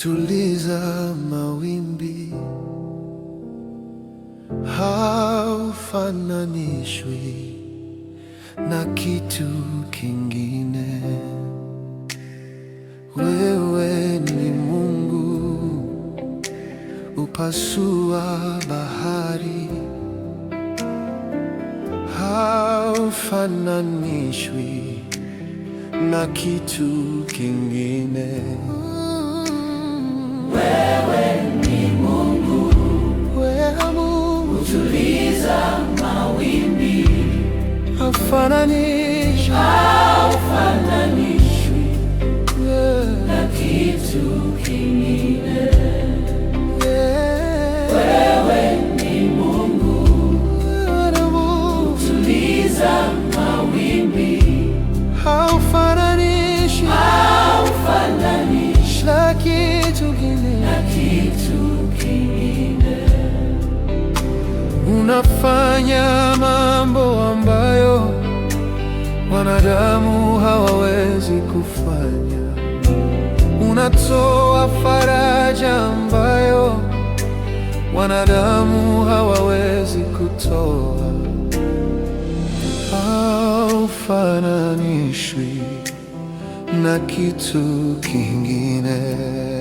hutuliza mawimbi, haufananishwi na kitu kingine. Wewe ni Mungu upasua bahari, haufananishwi na kitu kingine. Wewe ni Mungu, hutuliza mawimbi, haufananishwi na kitu kingine. Wewe ni Mungu, hutuliza mawimbi, haufananishwi na kitu kingine. Unafanya mambo ambayo wanadamu hawawezi kufanya. Unatoa faraja ambayo wanadamu hawawezi kutoa. Haufananishwi na kitu kingine.